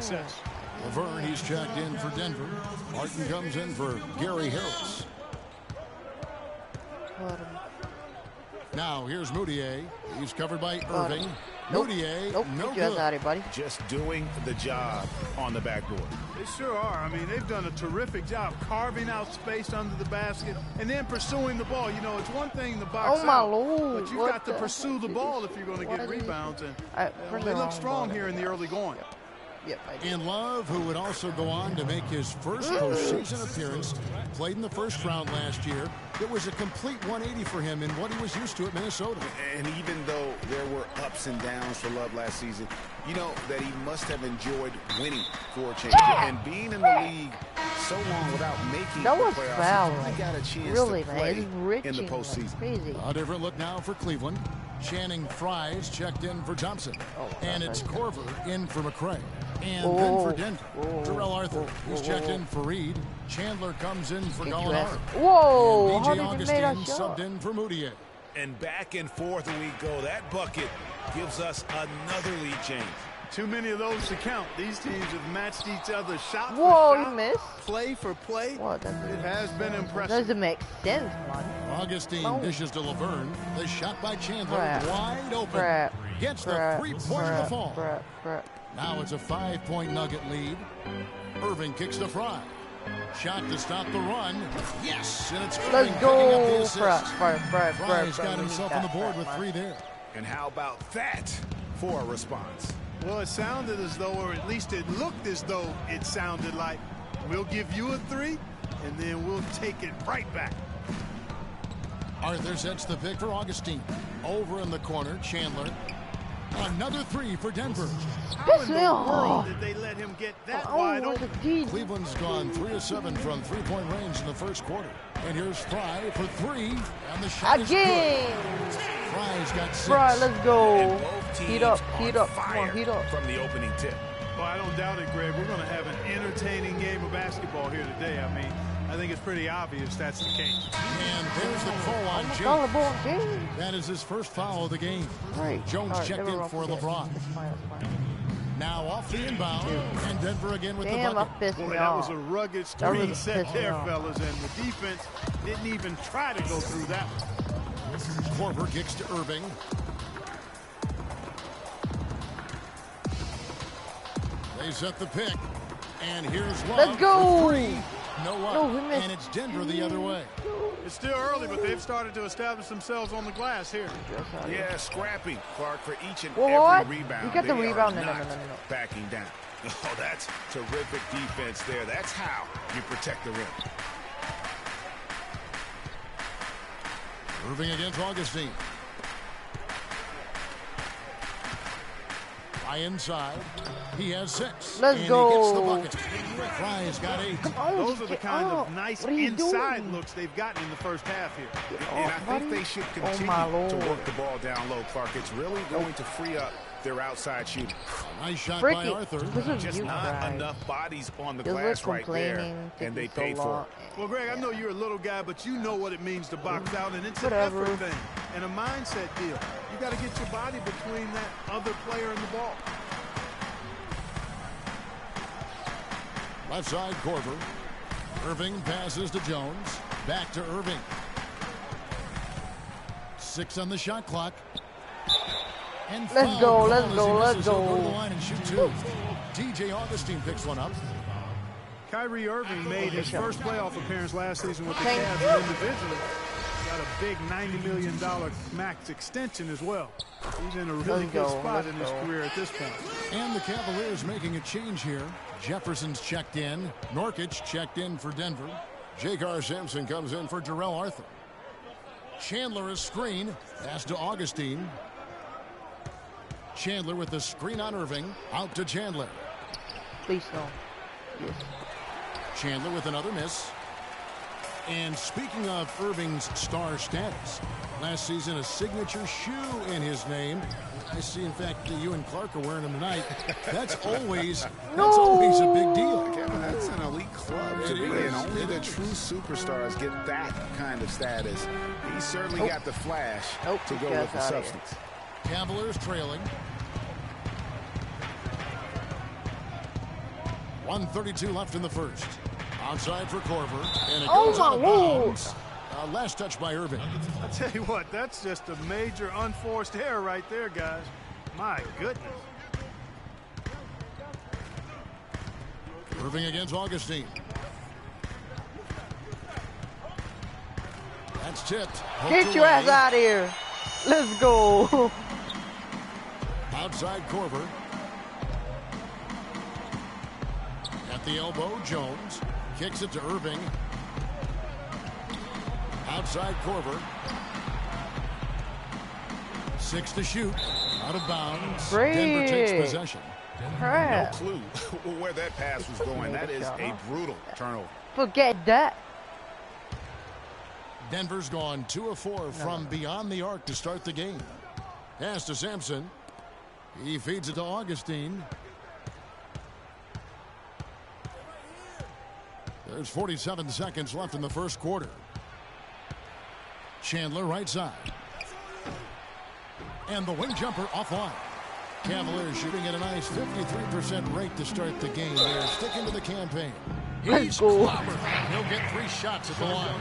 success. Laverne, he's checked in for Denver. Martin comes in for Gary Harris. Now here's Moutier. He's covered by Irving. Moutier, no good. Out here, buddy. Just doing the job on the backboard. They sure are. I mean, they've done a terrific job carving out space under the basket and then pursuing the ball. You know, it's one thing to box out, Lord. but you've got to pursue the ball if you're going to get rebounds. And they look strong here in the early going. Yep, and Love, who would also go on to make his first postseason appearance, played in the first round last year. It was a complete 180 for him in what he was used to at Minnesota. And even though there were ups and downs for Love last season, you know that he must have enjoyed winning for a change. And being in the league so long without making the playoffs, he got a chance to play in the postseason. A different look now for Cleveland. Channing Frye's checked in for Thompson. And it's Korver in for McRae. And then for Denver, Terrell Arthur. He's checked in for Reed. Chandler comes in for Gallinari. Whoa! And B.J. Augustine subbed in for Moutier. And back and forth we go. That bucket gives us another lead change. Too many of those to count. These teams have matched each other shot for shot, you missed. Play for play. It has been impressive. Doesn't make sense, man. Augustine dishes to Laverne. The shot by Chandler, wide open. Gets the three-pointer to fall. Now it's a 5-point Nugget lead. Irving kicks to Frye. Shot to stop the run. Yes, and it's Irving picking up the assist. Frye's got himself on the board with 3 there. And how about that for a response? Well, it sounded as though, or at least it looked as though it sounded like, we'll give you a 3, and then we'll take it right back. Arthur sets the pick for Augustine. Over in the corner, Chandler. Another 3 for Denver. How in the world did they let him get that wide open? Cleveland's gone 3 of 7 from three-point range in the first quarter. And here's Frye for 3, and the shot is good. Frye's got 6. Frye, let's go. Heat up, come on, heat up. From the opening tip. Well, I don't doubt it, Greg. We're going to have an entertaining game of basketball here today. I mean, I think it's pretty obvious that's the case. And there's the call on James. That is his first foul of the game. Jones checked in for LeBron. Now off the inbound, and Denver again with the bucket. Boy, that was a rugged screen set there, fellas, and the defense didn't even try to go through that one. Korver kicks to Irving. They set the pick, and here's Love. Let's go! For 3. No, and it's Denver the other way. It's still early, but they've started to establish themselves on the glass here. Yeah, scrapping, Clark, for each and every rebound. You got the rebound. No. Backing down. Oh, that's terrific defense there. That's how you protect the rim. Irving against Augustine. Frye inside. He has 6. Let's and go. He gets the bucket. Frye's got 8. Those are the kind of nice inside looks they've gotten in the first half here. And I think they should continue to work the ball down low, Clark. It's really going to free up their outside shooting. Nice shot by Arthur. Just not enough bodies on the glass right there, and they paid for it. Well, Greg, I know you're a little guy, but you know what it means to box out, and it's an effort thing and a mindset deal. You got to get your body between that other player and the ball. Left side, Korver. Irving passes to Jones. Back to Irving. 6 on the shot clock. And let's go. Go to the line and shoot 2. DJ Augustine picks one up. Kyrie Irving made his first playoff appearance last season with the Cavs, and individually got a big $90 million max extension as well. He's in a really good spot in his career at this point. And the Cavaliers making a change here. Jefferson's checked in. Nurkic checked in for Denver. J.K. Sampson comes in for Terrell Arthur. Chandler is screen. Pass to Augustine. Chandler with the screen on Irving. Out to Chandler. Please no. Yes. Chandler with another miss. And speaking of Irving's star status, last season a signature shoe in his name. I see, in fact, that you and Clark are wearing them tonight. That's always a big deal. Kevin, that's an elite club to be in. Only the true superstars get that kind of status. He certainly got the flash to go with the substance. Cavaliers trailing. 1:32 left in the first. Outside for Korver, and it goes out of bounds. Last touch by Irving. I tell you what, that's just a major unforced error right there, guys. My goodness. Irving against Augustine. That's tipped. Get your ass out of here. Let's go. Outside Korver. At the elbow, Jones. Kicks it to Irving. Outside Korver. 6 to shoot. Out of bounds. Denver takes possession. No clue where that pass was going. That is a brutal turnover. Forget that. Denver's gone 2 of 4 from beyond the arc to start the game. Pass to Sampson. He feeds it to Augustine. There's 47 seconds left in the first quarter. Chandler right side. And the wing jumper offline. Cavaliers shooting at a nice 53% rate to start the game. They're sticking to the campaign. He's clobbered. He'll get 3 shots at the line.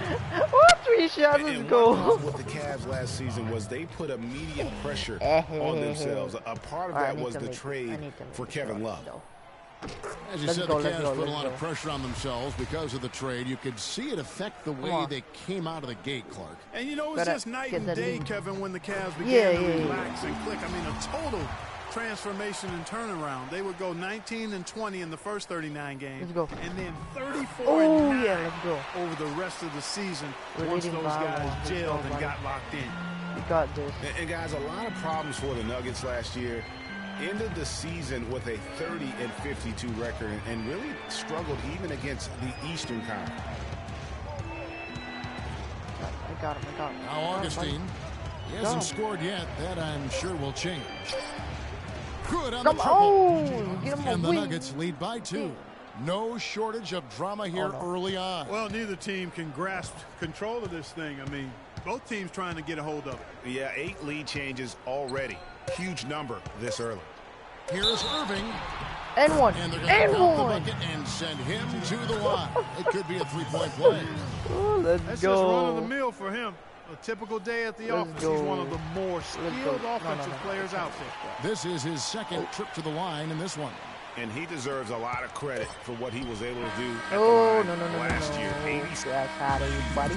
What 3 shots? Let's go. What the Cavs last season was they put immediate pressure on themselves. A part of that was the trade for Kevin Love. As you said, the Cavs put a lot of pressure on themselves because of the trade. You could see it affect the way they came out of the gate, Clark. And you know, it's just night and day, Kevin, when the Cavs began to relax and click. I mean, a total transformation and turnaround. They would go 19-20 in the first 39 games. Let's go. And then 34-9 let's go. over the rest of the season once those guys gelled and got locked in. We got this. And guys, a lot of problems for the Nuggets last year. Ended the season with a 30-52 record and really struggled even against the Eastern Conference. I got him. Now Augustine. He hasn't scored yet. That I'm sure will change. Good on the triple. And the Nuggets lead by 2. No shortage of drama here early on. Well, neither team can grasp control of this thing. I mean, both teams trying to get a hold of it. Yeah, 8 lead changes already. Huge number this early. Here's Irving. And one. And they're going to count the bucket and send him to the line. It could be a 3-point play. Let's That's go. just run of the mill for him. A typical day at the office. He's one of the more skilled offensive players out there. This is his second trip to the line in this one. And he deserves a lot of credit for what he was able to do last year. That's out of you, buddy.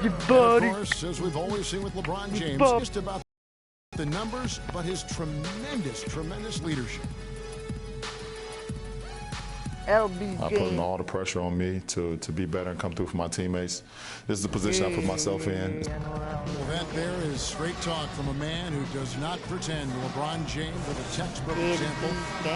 And of course, as we've always seen with LeBron James, just about the numbers, but his tremendous leadership. Putting all the pressure on me to be better and come through for my teammates. This is the position I put myself in. Well, that there is straight talk from a man who does not pretend. LeBron James with a textbook example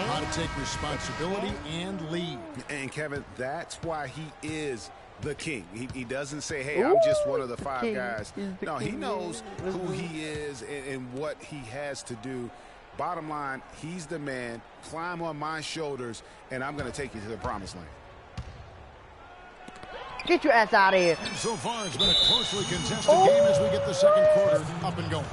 how to take responsibility and lead. And Kevin, that's why he is the king. He doesn't say, hey, I'm just one of the 5 guys. No, he knows who he is and what he has to do. Bottom line, he's the man. Climb on my shoulders, and I'm going to take you to the promised land. Get your ass out of here. And so far, it's been a closely contested game as we get the second quarter up and going.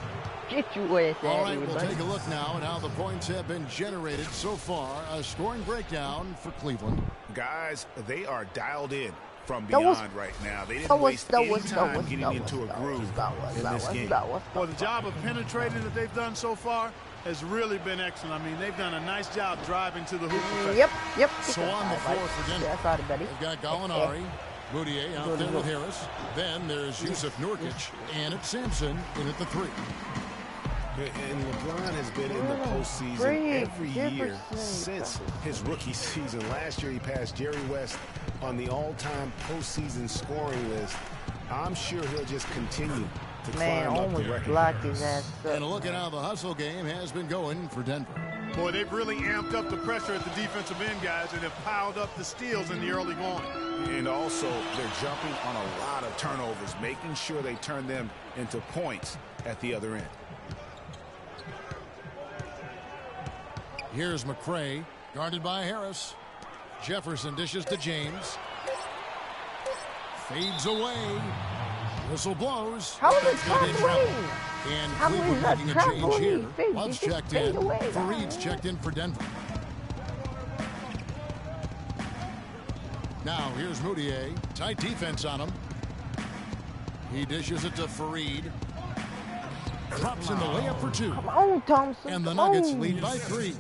Get your ass out of here. All right, we'll take a look now at how the points have been generated so far. A scoring breakdown for Cleveland. Guys, they are dialed in from beyond right now. They didn't waste any time getting into a groove in this game. Well, the job of penetrating that they've done so far has really been excellent. I mean, they've done a nice job driving to the hoop. Yep. So on the floor for Denver, they've got Gallinari, Mudiay out there with Harris. Then there's Yusuf Nurkic and it's Sampson in at the 3. And LeBron has been in the postseason every year since his rookie season. Last year, he passed Jerry West on the all-time postseason scoring list. I'm sure he'll just continue to climb up the record. His ass up. And a look at how the hustle game has been going for Denver. Boy, they've really amped up the pressure at the defensive end, guys, and have piled up the steals in the early going. And also, they're jumping on a lot of turnovers, making sure they turn them into points at the other end. Here's McRae, guarded by Harris. Jefferson dishes to James. Fades away. Whistle blows. How is it traveling? And Cleveland making a change here. Love's checked in. Fareed's checked in for Denver. Now here's Moutier. Tight defense on him. He dishes it to Faried. Drops in the layup for 2. Come on, Thompson. And the Nuggets lead by 3.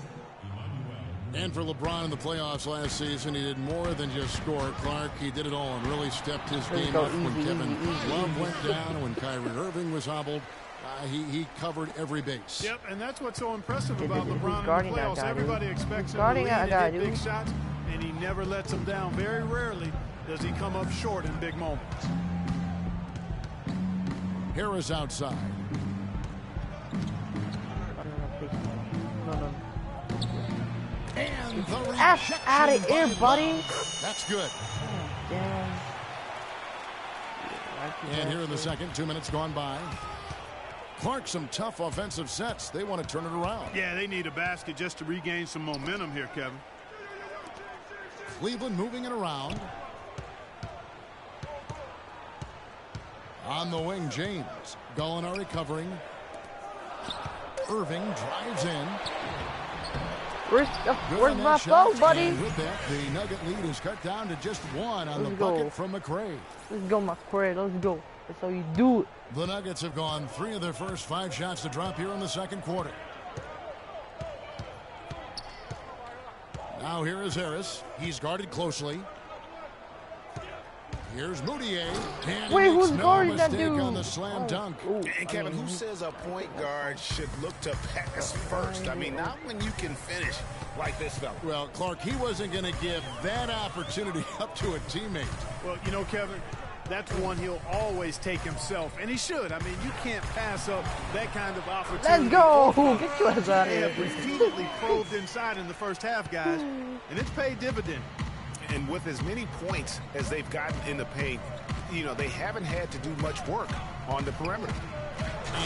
And for LeBron in the playoffs last season, he did more than just score. Clark, he did it all and really stepped his game up when Kevin Love went down and when Kyrie Irving was hobbled. He covered every base. Yep, and that's what's so impressive about LeBron in the playoffs. Everybody expects him to lead and hit big shots, and he never lets them down. Very rarely does he come up short in big moments. Harris outside. And the rejection out of here, buddy. That's good. Damn. And here in the second, 2 minutes gone by. Clark, some tough offensive sets. They want to turn it around. Yeah, they need a basket just to regain some momentum here, Kevin. Cleveland moving it around. On the wing, James. Gallinari covering. Irving drives in. Where's my phone, buddy? And with that, the Nugget lead is cut down to just 1 on the bucket from McRae. Let's go, McRae. Let's go. That's how you do it. The Nuggets have gone 3 of their first 5 shots to drop here in the second quarter. Now here is Harris. He's guarded closely. Here's Moutier. And wait, he makes who's no guarding that mistake dude? on the slam dunk. And Kevin, who says a point guard should look to pass first? I mean, not when you can finish like this fella. Well, Clark, he wasn't going to give that opportunity up to a teammate. Well, you know, Kevin, that's one he'll always take himself, and he should. I mean, you can't pass up that kind of opportunity. Let's go. Get your ass out of here. They have repeatedly probed inside in the first half, guys, and it's paid dividend. And with as many points as they've gotten in the paint, you know, they haven't had to do much work on the perimeter.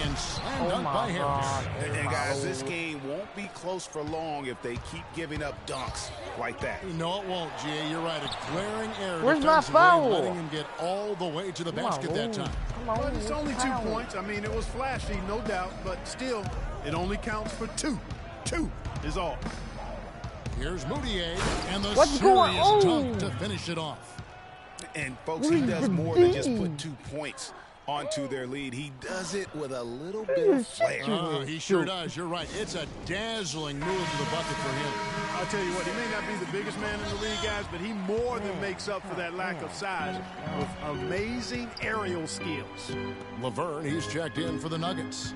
And slam dunk by Harris. And guys, this game won't be close for long if they keep giving up dunks like that. No, it won't, G.A. You're right. A glaring error. Where's my foul? Letting him get all the way to the basket that time. Come on, but it's only 2 points. I mean, it was flashy, no doubt, but still, it only counts for 2. 2 is all. Here's Moutier, and the What's going on? dunk to finish it off. And, folks, he does more than just put 2 points onto their lead. He does it with a little bit of flair. He sure does. You're right. It's a dazzling move to the bucket for him. I'll tell you what, he may not be the biggest man in the league, guys, but he more than makes up for that lack of size with amazing aerial skills. Laverne, he's checked in for the Nuggets.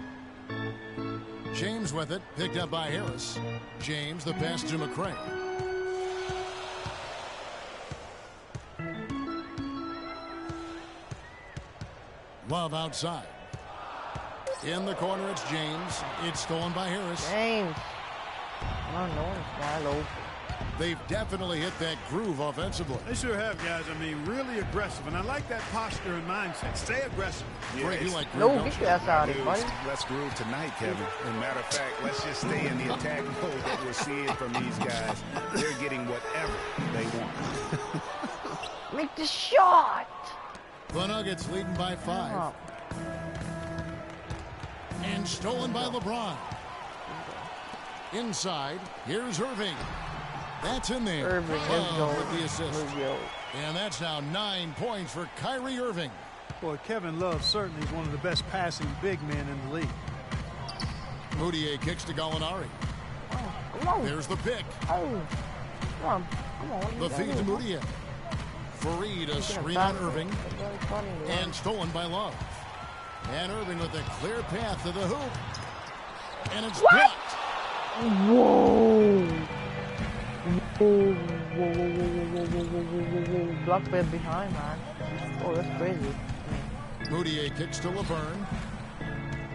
James with it, picked up by Harris. James, the pass to McRae. Love outside. In the corner, it's James. It's stolen by Harris. James. I don't know. Hello. They've definitely hit that groove offensively. They sure have, guys. I mean, really aggressive. And I like that posture and mindset. Stay aggressive. Yeah, Frank, you like no, groove, get your ass out of here, buddy. Let's groove tonight, Kevin. As a matter of fact, let's just stay in the attack mode that we're seeing from these guys. They're getting whatever they want. Make the shot. The Nuggets leading by 5. Oh. And stolen by LeBron. Inside, here's Irving. That's in there. Irving, let's go. With the assist. Let's go. And that's now 9 points for Kyrie Irving. Boy, Kevin Love certainly is one of the best passing big men in the league. Moutier kicks to Gallinari. Oh, come on. There's the pick. Oh. Come on. The feed to Moutier. Faried, a screen on Irving. And stolen by Love. And Irving with a clear path to the hoop. And it's blocked. Whoa. Whoa. Block bed behind, man. Oh, that's crazy. Moutier kicks to Laverne.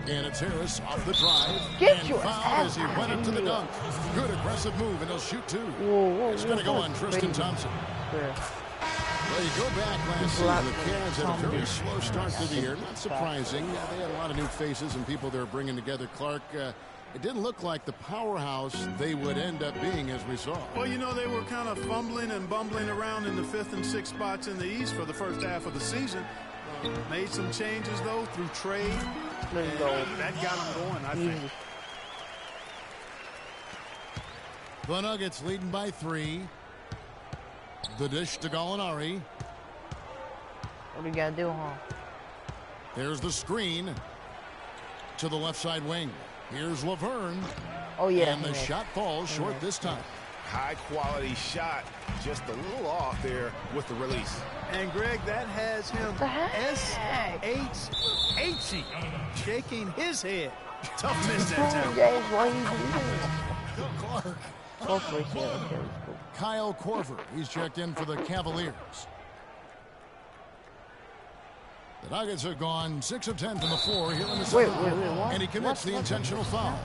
And it's Harris off the drive. Get and your fouled ass as he went into the dunk. Good aggressive move, and he'll shoot 2. Whoa, it's going to go on Tristan Thompson. Well, you go back last season, the Cavs had a very slow start to the year. Not surprising. They had a lot of new faces and people they were bringing together. Clark, it didn't look like the powerhouse they would end up being, as we saw. Well, you know, they were kind of fumbling and bumbling around in the 5th and 6th spots in the East for the first half of the season. Made some changes, though, through trade. That got them going, I think. The Nuggets leading by 3. The dish to Gallinari. What do you gotta do, huh? There's the screen to the left side wing. Here's Laverne. Oh, yeah. And the shot falls short this time. High quality shot, just a little off there with the release. And Greg, that has him S-H-H-Y, shaking his head. Tough miss that time. James, why you doing Clark. Kyle Korver, he's checked in for the Cavaliers. The Nuggets have gone 6 of 10 from the floor here in the second quarter, and he commits the intentional foul.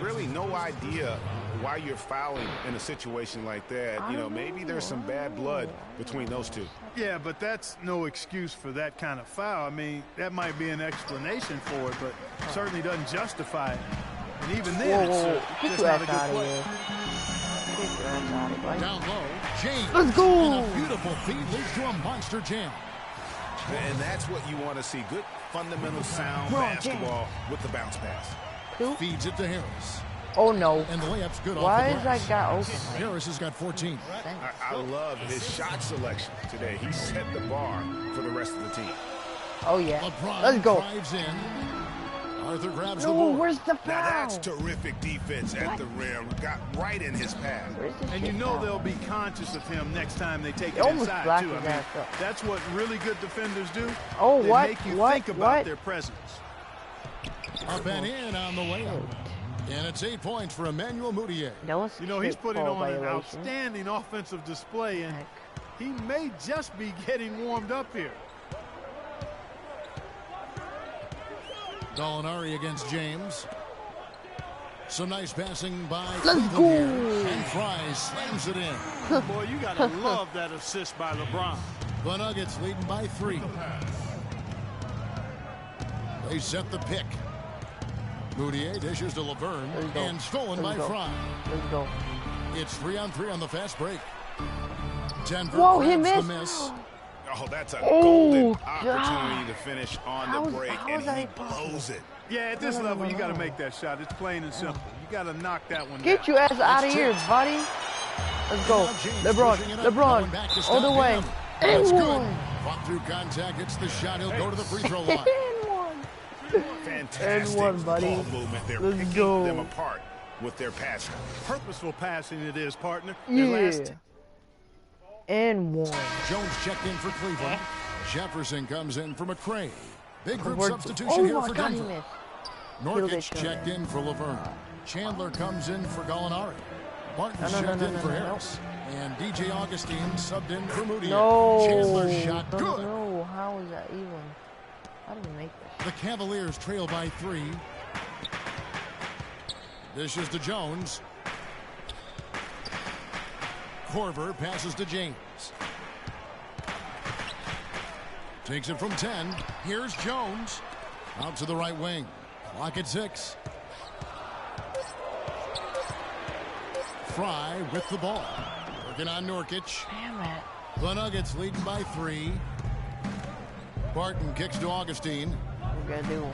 Really no idea why you're fouling in a situation like that. You know, maybe there's some bad blood between those two. Yeah, but that's no excuse for that kind of foul. I mean, that might be an explanation for it, but certainly doesn't justify it. And even then, it's just not a good play. Down low, James. Let's go. And a beautiful feed leads to a monster jam. And that's what you want to see. Good, fundamental, sound basketball with the bounce pass. Feeds it to Harris. Oh, no. And the layup's good Why off the is that guy open? Harris has got 14. I love his shot selection today. He set the bar for the rest of the team. Oh, yeah. LeBron Let's go. drives in. Arthur grabs the No, board. where's the Now foul? that's terrific defense at the rim. Got right in his path. And you know they'll be conscious of him next time they take it almost inside, blocked too. I his mean, ass up. that's what really good defenders do. Oh, They what? make you What? think about What? their presence. Up and in on the layup. And it's 8 points for Emmanuel Mudiay. You know, he's putting on an outstanding offensive display, and he may just be getting warmed up here. Gallinari against James. Some nice passing by Let's Cleveland go. here. And Fry slams it in. Boy, you got to love that assist by LeBron. The Nuggets leading by 3. They set the pick. Mudiay dishes to Laverne and stolen by Fry. Let's go. It's 3-on-3 on the fast break. Denver Whoa, he grabs the missed. miss. Oh, that's a golden opportunity God. to finish on the break, and he blows it. Yeah, at this level, you got to make that shot. It's plain and simple. You got to knock that one Get down. your ass out of here, buddy. Let's go. LeBron, all the way. That's And good. one. Fought through contact. It's the shot. He'll go to the free throw line. Fantastic And one, buddy. ball movement. They're Let's picking go. them apart with their passing. Purposeful passing it is, partner. Yeah. And one. Jones checked in for Cleveland. Jefferson comes in for McRae. Big group Oh substitution here my for God, he Denver. missed. Nurkic checked in for Laverne. Chandler comes in for Gallinari. Martin's checked in for Harris. And DJ Augustine subbed in for Mudiay. No. Chandler's shot good. No, how is that even? How did he make that? The Cavaliers trail by 3. Dishes to Jones. Korver passes to James. Takes it from 10. Here's Jones. Out to the right wing. Clock at 6. Fry with the ball. Working on Nurkic. Damn it. The Nuggets leading by 3. Barton kicks to Augustine. What we gotta do?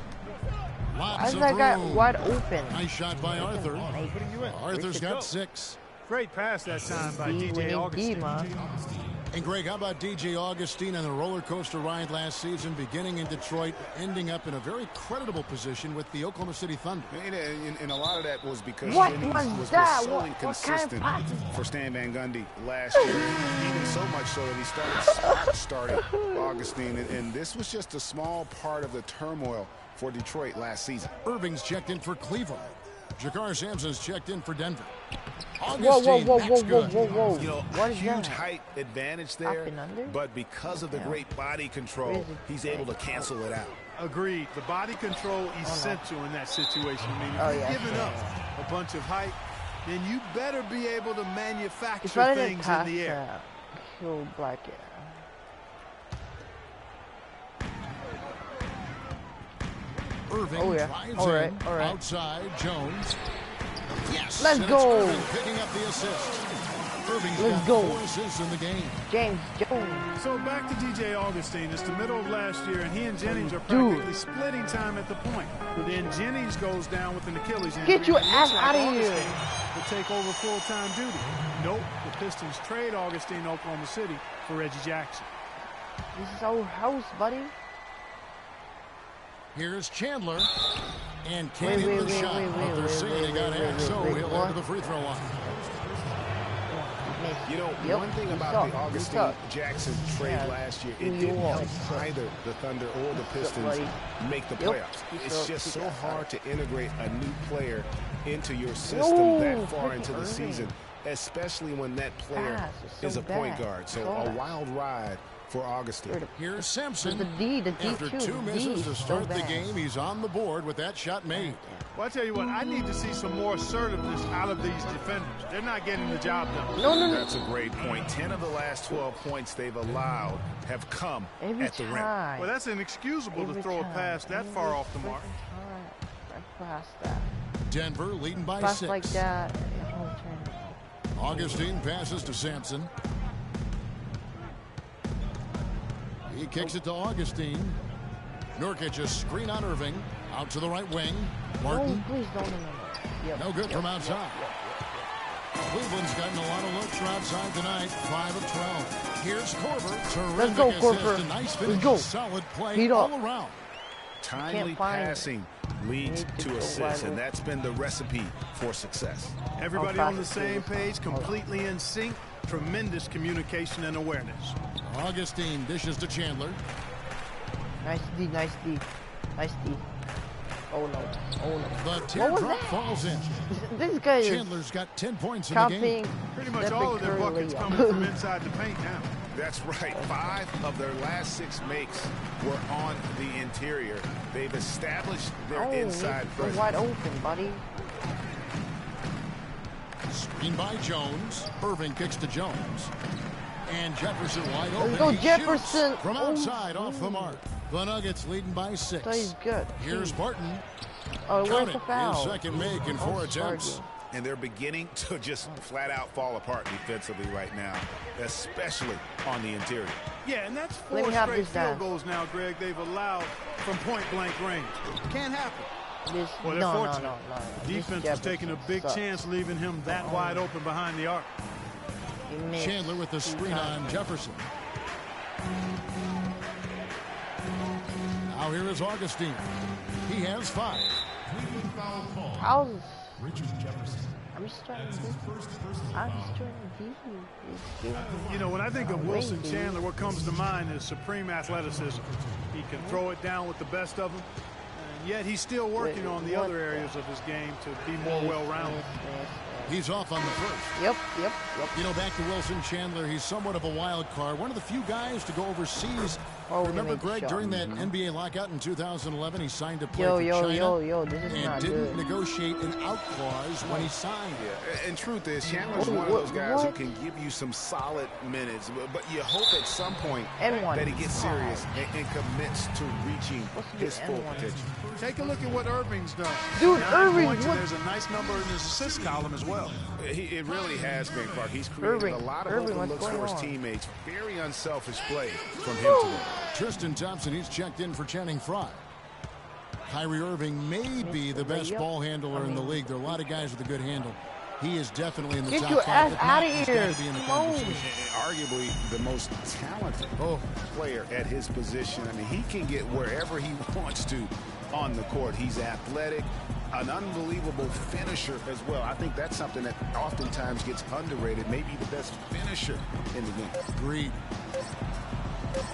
Lots Why is of that guy room. wide open? Nice shot by Arthur. Arthur's got 6. Great pass that time by We DJ need Augustine. D, man. And Greg, how about DJ Augustine on the roller coaster ride last season, beginning in Detroit, ending up in a very creditable position with the Oklahoma City Thunder? And a lot of that was because What Jennings was that? so What kind of inconsistent pass is for Stan Van Gundy last year. Even so much so that he started Augustine. And this was just a small part of the turmoil for Detroit last season. Irving's checked in for Cleveland. Jakar Sampson's checked in for Denver. Whoa, Augustine, whoa, whoa, that's whoa, good. whoa, whoa. You know, What is huge that? height advantage Up there, and under? but because of the great body control, he's able to cancel it out. Agreed. The body control essential in that situation. I mean, if Oh, you're yeah, giving up a bunch of height, then you better be able to If manufacture I didn't things pass in the air. that, he'll block it. Irving yeah. drives All right, in. all right. Outside, Jones. Yes. Let's and it's go. Irving picking up the assist. Irving's Let's got go. 4 assists in the game. James Jones. So back to DJ Augustine. It's the middle of last year, and he and Jennings are practically splitting time at the point. Then Jennings goes down with an Achilles injury. Get your It looks ass out of here. Augustine will take over full-time duty. Nope. The Pistons trade Augustine to Oklahoma City for Reggie Jackson. This is our house, buddy. Here's Chandler. And can't hit the shot. But they're saying he got hacked, so he'll head to the free throw line. You know, one thing about the Augustine Jackson trade last year, it didn't help either the Thunder or the Pistons make the playoffs. It's just so hard to integrate a new player into your system that far into the season, especially when that player is a point guard. So a wild ride for Augustine. Here's Simpson. The After 2 misses to start the game, he's on the board with that shot made. Well, I tell you what, I need to see some more assertiveness out of these defenders. They're not getting the job done. No. That's a great point. 10 of the last 12 points they've allowed have come at the rim. Well, that's inexcusable to throw a pass that far off the mark. Denver leading by 6. Like that. Augustine passes to Sampson. He kicks it to Augustine. Nurkic a screen on Irving. Out to the right wing. Martin. Oh, please don't. No good from outside. Cleveland's gotten a lot of looks from outside tonight. 5 of 12. Here's Korver. Terrific Let's go, Korver. A nice finish. Let's go. Solid play all around. Timely passing leads to assists, and that's been the recipe for success. Everybody on the same page, completely in sync. Tremendous communication and awareness. Augustine dishes to Chandler. Nice D. Oh no. The teardrop falls in. This guy is Chandler's got 10 points in the game. Pretty much all of their buckets coming from inside the paint now. That's right. 5 of their last 6 makes were on the interior. They've established their inside presence. Wide open, buddy. Screen by Jones. Irving kicks to Jones. And Jefferson wide open. Let's go, he Jefferson. Shoots from outside off the mark. The Nuggets leading by 6. He's good. Here's Barton. Oh, where's the foul? His second make in 4 attempts. And they're beginning to just flat out fall apart defensively right now, especially on the interior. Yeah, and that's 4 straight field goals now, Greg, they've allowed from point-blank range. Can't happen. Well, they're fortunate. No. Defense is taking a big chance, leaving him that wide open behind the arc. Chandler with the screen on Jefferson. Now here is Augustine. He has 5. How's Richard Jefferson. I'm just trying to You know, when I think of Wilson Chandler, what comes to mind is supreme athleticism. He can throw it down with the best of them, and yet he's still working on the other areas of his game to be more well-rounded. He's off on the first. Yep. You know, back to Wilson Chandler, he's somewhat of a wild card. One of the few guys to go overseas. Remember, Greg, during that NBA lockout in 2011, he signed to play for China this is and not didn't good. negotiate an out clause when he signed. Yeah, and truth is, Chandler's one of those guys who can give you some solid minutes, but you hope at some point that he gets serious and commits to reaching his full potential. Take a look at what Irving's done. Dude, Irving, there's a nice number in his assist column as well. It really has been, Clark. He's created a lot of open looks for his teammates. Very unselfish play from him today. Tristan Thompson, he's checked in for Channing Frye. Kyrie Irving may be the best ball handler in the league. There are a lot of guys with a good handle. He is definitely in the top 5. Get your ass out of here. He's got to be in the conversation. Arguably the most talented player at his position. I mean, he can get wherever he wants to on the court. He's athletic, an unbelievable finisher as well. I think that's something that oftentimes gets underrated. Maybe the best finisher in the game. Agreed.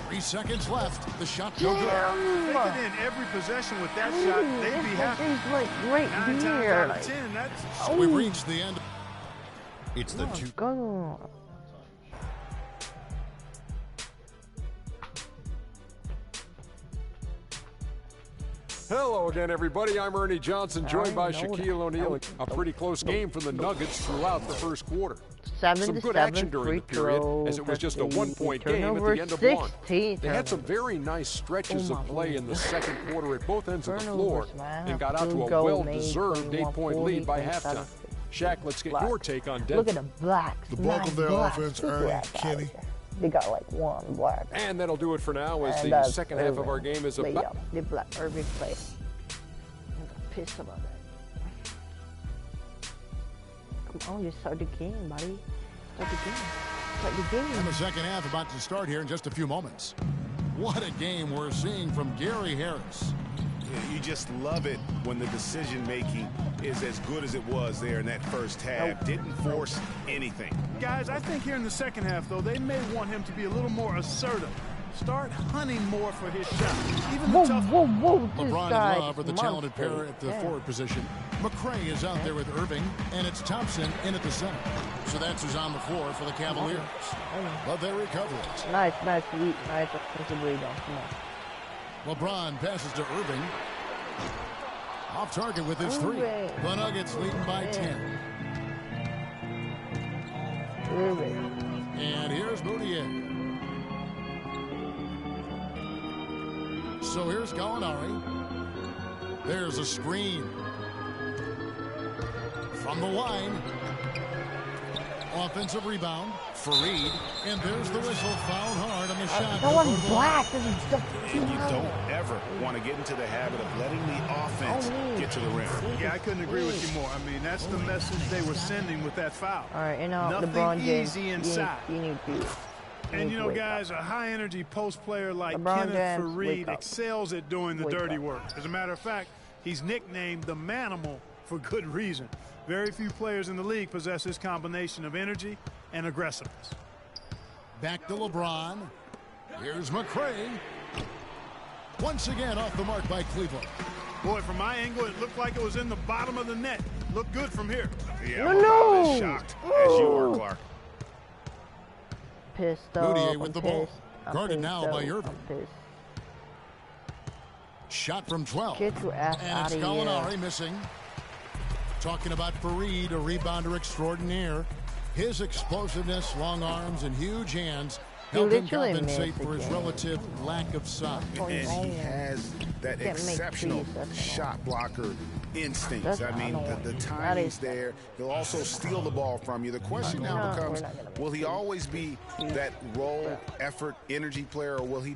3 seconds left. The shot no good. They get in every possession with that shot. They'd be happy. He's like right 9 times here. out of 10, that's... So we've reached the end. It's the 2. Go. Hello again, everybody. I'm Ernie Johnson, joined by Shaquille O'Neal. A pretty close game for the Nuggets throughout the first quarter. Some good action during the period, as it was just a 1-point game at the end of 1. They had some very nice stretches of play in the second quarter at both ends of the floor and got out to a well-deserved 8-point lead by halftime. Shaq, let's get your take on Denver. Look at the blacks. The bulk of their offense, Ernie, Kenny. They got like one black. And that'll do it for now, as the second half of our game is about. The black Irving play. I'm pissed about that. Come on, just start the game, buddy. And the second half about to start here in just a few moments. What a game we're seeing from Gary Harris. Yeah, you just love it when the decision-making is as good as it was there in that first half. Didn't force anything. Guys, I think here in the second half, though, they may want him to be a little more assertive. Start hunting more for his shot. Even the tough... LeBron and Love are the talented pair at the forward position. McRae is out there with Irving, and it's Thompson in at the center. So that's who's on the floor for the Cavaliers. But they recover it. Nice offensive rebound. Come on. LeBron passes to Irving. Off target with his three. The Nuggets leading by 10. And here's Moutier. So here's Gallinari. There's a screen. From the line. Offensive rebound. Fareed. And there's the whistle. Fouled hard on the shot. That one's black. And you don't ever want to get into the habit of letting the offense get to the rim. Yeah, I couldn't agree with you more. I mean, that's the message they were sending with that foul. All right, and now nothing LeBron James, easy inside. You need to. And, you know, guys, a high-energy post player like Kenneth Fareed excels at doing the dirty work. As a matter of fact, he's nicknamed the Manimal for good reason. Very few players in the league possess this combination of energy and aggressiveness. Back to LeBron. Here's McRae. Once again off the mark by Cleveland. Boy, from my angle, it looked like it was in the bottom of the net. Looked good from here. Yeah, I'm about as shocked as you are, Clark. Pissed off. Moutier with the ball. Guarded now by Irving. Shot from 12. Get your ass and it's Gallinari missing. Talking about Fareed, a rebounder extraordinaire. His explosiveness, long arms, and huge hands help him compensate for his relative lack of size. And he has that exceptional shot blocker instincts. I mean, the timing's there. He'll also steal the ball from you. The question now becomes, will he always be that role, effort, energy player, or will he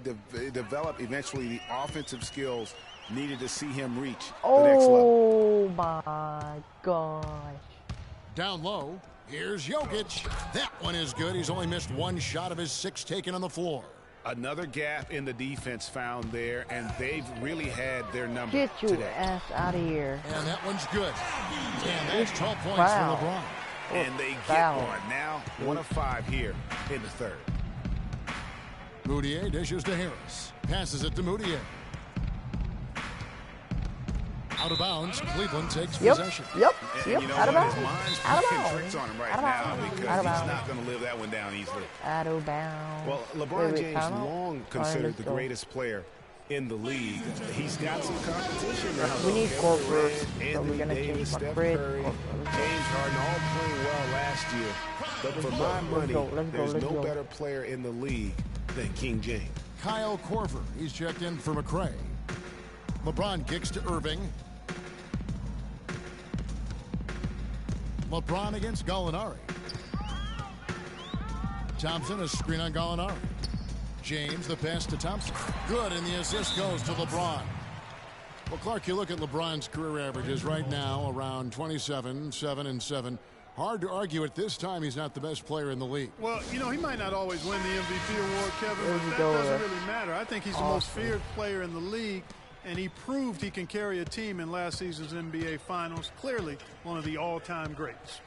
develop eventually the offensive skills needed to see him reach the next level? Oh, my gosh. Down low, here's Jokic. That one is good. He's only missed one shot of his 6 taken on the floor. Another gap in the defense found there, and they've really had their number Get your today. ass out of here. And that one's good. And that's 12 points for LeBron. And they get one. Now 1 of 5 here in the third. Moutier dishes to Harris. Passes it to Moutier. Out of bounds. Cleveland takes possession. And you know what? His mind's playing tricks on him right now because he's not going to live that one down easily. Out of bounds. Well, LeBron James long considered the greatest player in the league. He's got some competition now. We need Corver, so Anthony Davis, Steph Curry, James Harden, all playing well last year. But for my money, there's no better player in the league than King James. Kyle Korver. He's checked in for McRae. LeBron kicks to Irving. LeBron against Gallinari. Thompson, a screen on Gallinari. James, the pass to Thompson. Good, and the assist goes to LeBron. Well, Clark, you look at LeBron's career averages right now, around 27, 7 and 7. Hard to argue at this time he's not the best player in the league. Well, you know, he might not always win the MVP award, Kevin, but that doesn't really matter. I think he's the most feared player in the league, and he proved he can carry a team in last season's NBA Finals. Clearly one of the all-time greats.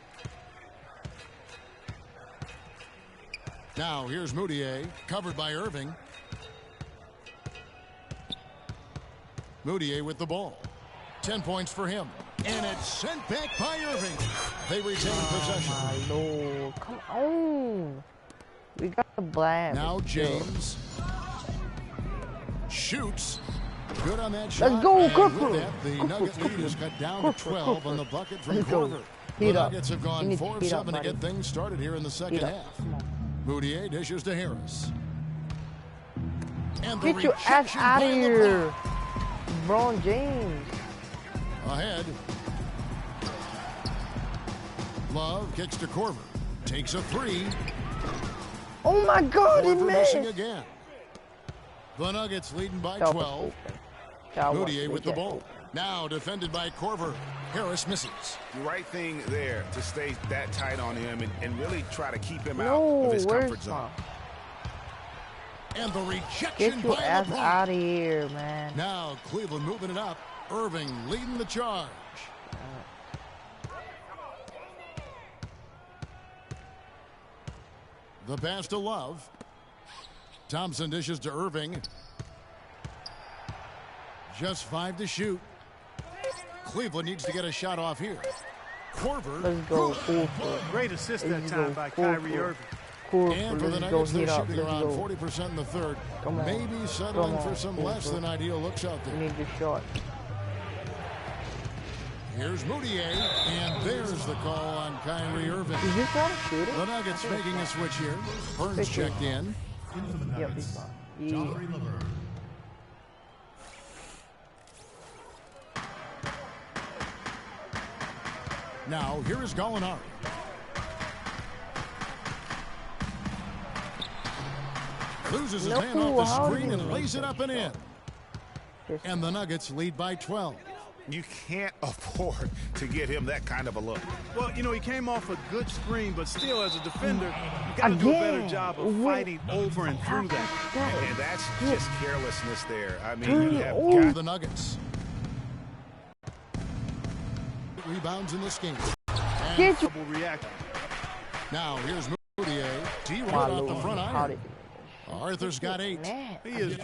Now here's Moutier, covered by Irving. Moutier with the ball. 10 points for him. And it's sent back by Irving. They retain possession. My Lord. Come on. We got the blast. Now James shoots. Good on that shot. Let's go, Corver. The Nugget lead has cut down to 12 on the bucket from Corver. The Nuggets have gone 4 of 7 to get things started here in the second half. Moutier dishes to Harris. And get your ass out of here, LeBron James. Ahead. Love kicks to Korver. Takes a 3. Oh my God, he missed. Missing again. The Nuggets leading by 12. Moutier with the ball. Now defended by Korver. Harris misses. The right thing there to stay that tight on him and really try to keep him out of his comfort zone. And the rejection Get your by ass LeBron. out of here, man. Now Cleveland moving it up. Irving leading the charge. The pass to Love. Thompson dishes to Irving. Just 5 to shoot. Cleveland needs to get a shot off here. Korver. Let's go. Great assist that time by Kyrie Irving. And for the Nuggets, they're shooting around 40% in the third. Maybe settling for some less than ideal looks out there. Need the shot. Here's Moutier, and there's the call on Kyrie Irving. Did you try to shoot it? The Nuggets making a switch here. Burns checked in. Yep, he's fine. Yeah. Now, here is Gallinari. Loses his man off the screen and lays it up and in. And the Nuggets lead by 12. You can't afford to get him that kind of a look. Well, you know, he came off a good screen, but still, as a defender, you got to do a better job of fighting over and through that. And that's just carelessness there. I mean, you have got the Nuggets. Rebounds in this game. And reaction. now here's Moutier. D right off the front iron. Arthur's got 8. Man, He is